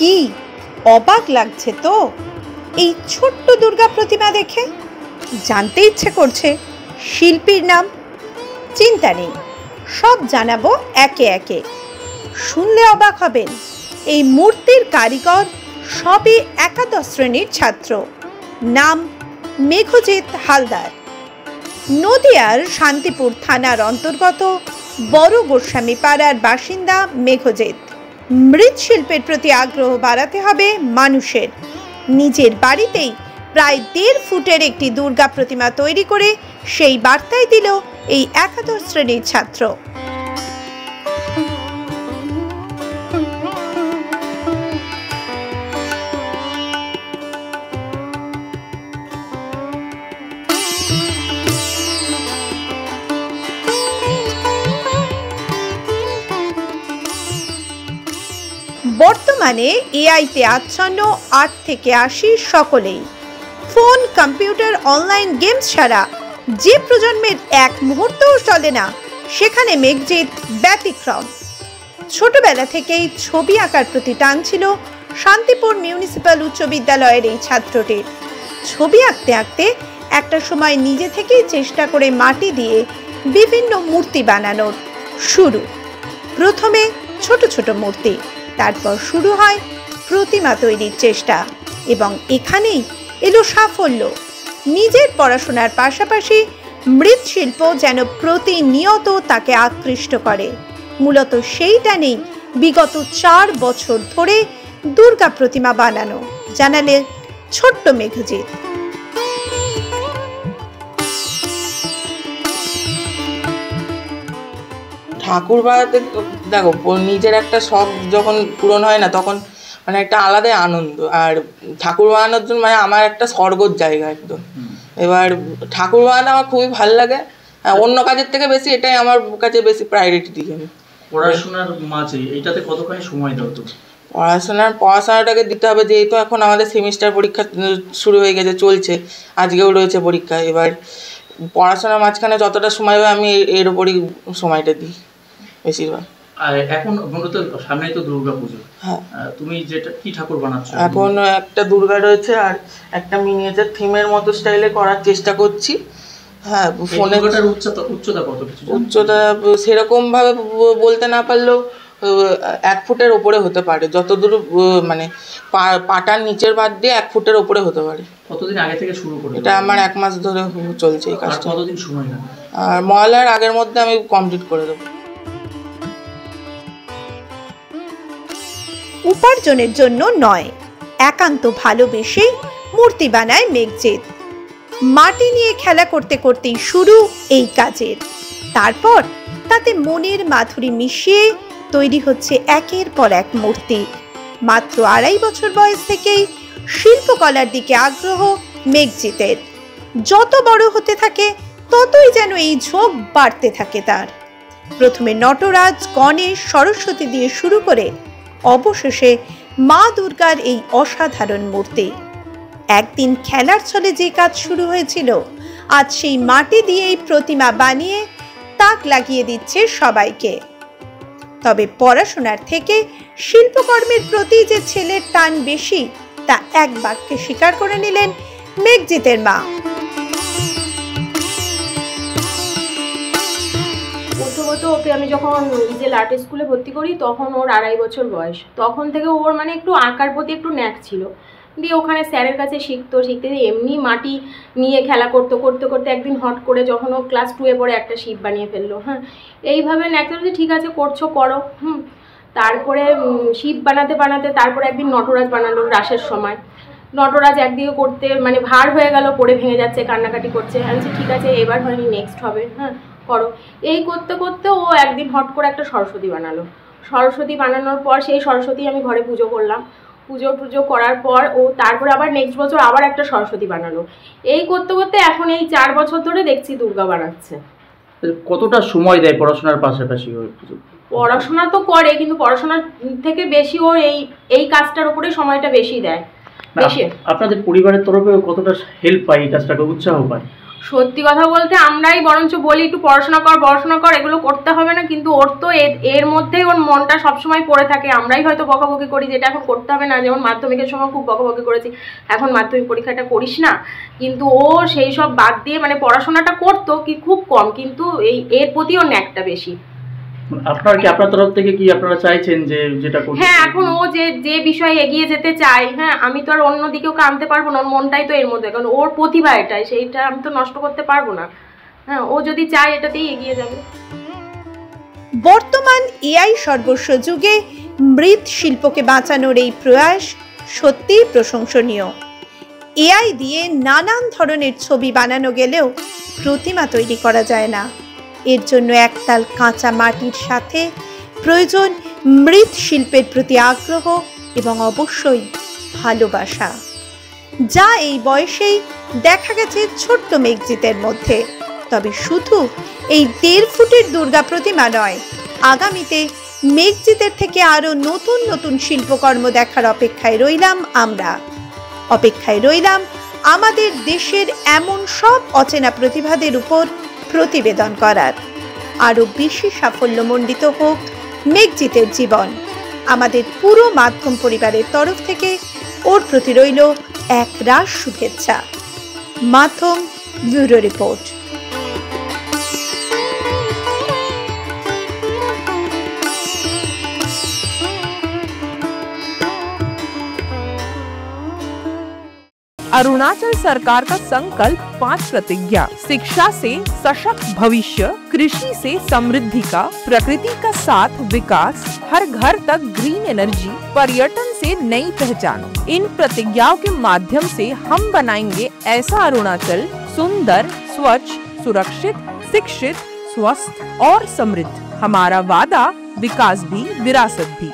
কি অবাক লাগছে তো এই ছোট্ট দুর্গা প্রতিমা দেখে? জানতে ইচ্ছে করছে শিল্পীর নাম? চিন্তা নেই, সব জানাবো একে একে। শুনলে অবাক হবেন, এই মূর্তির কারিগর সবই একাদশ শ্রেণীর ছাত্র। নাম মেঘজিৎ হালদার। নদিয়ার শান্তিপুর থানার অন্তর্গত বড় গোস্বামী পাড়ার বাসিন্দা মেঘজিৎ। মৃৎশিল্পের প্রতি আগ্রহ বাড়াতে হবে মানুষের। নিজের বাড়িতেই প্রায় 1.5 ফুটের একটি দুর্গা প্রতিমা তৈরি করে সেই বার্তাই দিল এই একাদশ শ্রেণীর ছাত্র। বর্তমানে এআইতে আচ্ছন্ন 8 থেকে 80 সকলেই। ফোন, কম্পিউটার, অনলাইন গেমস ছাড়া যে প্রজন্মের এক মুহূর্তও চলে না, সেখানে মেঘজিৎ ব্যতিক্রম। ছোটবেলা থেকেই ছবি আঁকার প্রতি টান ছিল শান্তিপুর মিউনিসিপ্যাল উচ্চ বিদ্যালয়ের এই ছাত্রটির। ছবি আঁকতে আঁকতে একটা সময় নিজে থেকেই চেষ্টা করে মাটি দিয়ে বিভিন্ন মূর্তি বানানোর শুরু। প্রথমে ছোট ছোট মূর্তি, তারপর শুরু হয় প্রতিমা তৈরির চেষ্টা এবং এখানেই এলো সাফল্য। নিজের পড়াশোনার পাশাপাশি মৃৎশিল্প যেন প্রতিনিয়ত তাকে আকৃষ্ট করে। মূলত সেইটা নেই বিগত 4 বছর ধরে দুর্গা প্রতিমা বানানো, জানালে ছোট্ট মেঘজিৎ। ঠাকুর বানাতে দেখো, নিজের একটা শখ যখন পূরণ হয় না, তখন মানে একটা আলাদাই আনন্দ। আর ঠাকুর বানানোর জন্য মানে আমার একটা স্বর্গর জায়গা একদম। এবার ঠাকুর বানানো আমার খুবই ভালো লাগে, অন্য কাজের থেকে বেশি এটাই আমার কাছে বেশি প্রায়োরিটি দিই আমি। পড়াশোনার মাঝে এইটাতে কতখানি সময় দাও তো? পড়াশোনাটাকে দিতে হবে, যেহেতু এখন আমাদের সেমিস্টার পরীক্ষা শুরু হয়ে গেছে, চলছে, আজকেও রয়েছে পরীক্ষা। এবার পড়াশোনার মাঝখানে যতটা সময় হয় আমি এর উপরই সময়টা দিই বেশিরভাগ। আর এখন মূলত সামনেই তো দুর্গা পুজো। হ্যাঁ, তুমি যেটা কি ঠাকুর বানাচ্ছ? এখন একটা দুর্গা রয়েছে আর একটা মিনিয়েচার থিমের মতো স্টাইলে করার চেষ্টা করছি। হ্যাঁ, ফোনে উচ্চতা কত? উচ্চতা সেরকম ভাবে বলতে না পারলেও 1 ফুটের ওপরে হতে পারে, যতদূর মানে পাটার নিচের বাদ দিয়ে 1 ফুটের ওপরে হতে পারে। কতদিন আগে থেকে শুরু করে? এটা আমার 1 মাস ধরে চলছে এই কাজটা। কতদিন সময় লাগে? আর মহালয়ার আগের মধ্যে আমি কমপ্লিট করে দেবো। উপার্জনের জন্য নয়, একান্ত ভালোবেসেই মূর্তি বানায় মেঘজিৎ। মাটি নিয়ে খেলা করতে করতেই শুরু এই কাজের। তারপর তাতে মনের মাধুরী মিশিয়ে তৈরি হচ্ছে একের পর এক মূর্তি। মাত্র 2.5 বছর বয়স থেকেই শিল্পকলার দিকে আগ্রহ মেঘজিতের। যত বড় হতে থাকে ততই যেন এই ঝোঁক বাড়তে থাকে তার। প্রথমে নটরাজ, গণেশ, সরস্বতী দিয়ে শুরু করে অবশেষে মা দুর্গার এই অসাধারণ মূর্তি। একদিন খেলার ছলে যে কাজ শুরু হয়েছিল, আজ সেই মাটি দিয়েই প্রতিমা বানিয়ে তাক লাগিয়ে দিচ্ছে সবাইকে। তবে পড়াশোনার থেকে শিল্পকর্মের প্রতি যে ছেলের টান বেশি, তা এক বাক্যে স্বীকার করে নিলেন মেঘজিতের মা। প্রথমত ওকে আমি যখন ইজেল আর্ট স্কুলে ভর্তি করি, তখন ওর 2.5 বছর বয়স। তখন থেকে ওর মানে একটু আঁকার প্রতি একটু ন্যাক ছিল। দিয়ে ওখানে স্যারের কাছে শিখতে এমনি মাটি নিয়ে খেলা করতে করতে একদিন হট করে যখন ও ক্লাস 2-এ পড়ে একটা শিব বানিয়ে ফেললো। হ্যাঁ, এইভাবে ন্যাকতে বলছে ঠিক আছে করো। তারপরে শিব বানাতে তারপরে একদিন নটরাজ বানালো রাসের সময়। নটরাজ একদিকে করতে মানে ভার হয়ে গেল, পড়ে ভেঙে যাচ্ছে, কান্নাকাটি করছে। আমি বলছি ঠিক আছে এবার হয়নি, নেক্সট হবে, হ্যাঁ করো। এই করতে ও একদিন হট করে একটা সরস্বতী বানালো। সরস্বতী বানানোর পর সেই সরস্বতী আমি ঘরে পুজো করলাম। পুজো করার পর ও তারপরে আবার নেক্সট বছর আবার একটা সরস্বতী বানালো। এই করতে এখন এই 4 বছর ধরে দেখছি দুর্গা বানাচ্ছে। কতটা সময় দেয় পড়াশোনার পাশাপাশি? পড়াশোনা তো করে, কিন্তু পড়াশোনার থেকে বেশি ও এই কাজটার উপরে সময়টা বেশি দেয়। আপনাদের পরিবারের তরফে কতটা হেল্প পায়, এই কাজটাকে উৎসাহ পায়? সত্যি কথা বলতে আমরাই বরঞ্চ বলি একটু পড়াশোনা কর, এগুলো করতে হবে না, কিন্তু ওর তো এর মধ্যেই ওর মনটা সবসময় পড়ে থাকে। আমরাই হয়তো বকাবকি করি যেটা এখন করতে হবে না, যেমন মাধ্যমিকের সময় খুব বকাবকি করেছি, এখন মাধ্যমিক পরীক্ষাটা করিস না, কিন্তু ও সেই সব বাদ দিয়ে মানে পড়াশোনাটা করতো কি খুব কম, কিন্তু এর প্রতি ওর ন্যাকটা বেশি। আপনার কি আপনার তরফ থেকে কি আপনারা চাইছেন যে যেটা করতে? হ্যাঁ, এখন ও যে বিষয়ে এগিয়ে যেতে চায়, হ্যাঁ আমি তো আর অন্য দিকেও আনতে পারবো না, ওর মনটাই তো এর মধ্যে, কারণ ওর প্রতিভা এটাই, সেইটা আমি তো নষ্ট করতে পারবো না। হ্যাঁ, ও যদি চায় এটাতেই এগিয়ে যাবে। বর্তমান এআই সর্বস্ব যুগে মৃৎশিল্পকে বাঁচানোর এই প্রয়াস সত্যিই প্রশংসনীয়। এআই দিয়ে নানান ধরনের ছবি বানানো গেলেও প্রতিমা তৈরি করা যায় না। এর জন্য একতাল কাঁচা মাটির সাথে প্রয়োজন মৃৎশিল্পের প্রতি আগ্রহ এবং অবশ্যই ভালোবাসা, যা এই বয়সেই দেখা গেছে ছোট্ট মেঘজিতের মধ্যে। তবে শুধু এই 1.5 ফুটের দুর্গা প্রতিমা নয়, আগামীতে মেঘজিতের থেকে আরও নতুন নতুন শিল্পকর্ম দেখার অপেক্ষায় রইলাম আমরা। অপেক্ষায় রইলাম আমাদের দেশের এমন সব অচেনা প্রতিভাদের উপর প্রতিবেদন করার। আরও বেশি সাফল্যমণ্ডিত হোক মেঘজিতের জীবন। আমাদের পুরো মাধ্যম পরিবারের তরফ থেকে ওর প্রতি রইল একরাশ শুভেচ্ছা। মাধ্যম ব্যুরো রিপোর্ট। अरुणाचल सरकार का संकल्प 5 प्रतिज्ञा: शिक्षा से सशक्त भविष्य, कृषि से समृद्धि का, प्रकृति का साथ विकास, हर घर तक ग्रीन एनर्जी, पर्यटन से नई पहचान। इन प्रतिज्ञाओं के माध्यम से हम बनाएंगे ऐसा अरुणाचल सुंदर, स्वच्छ, सुरक्षित, शिक्षित, स्वस्थ और समृद्ध। हमारा वादा विकास भी, विरासत भी।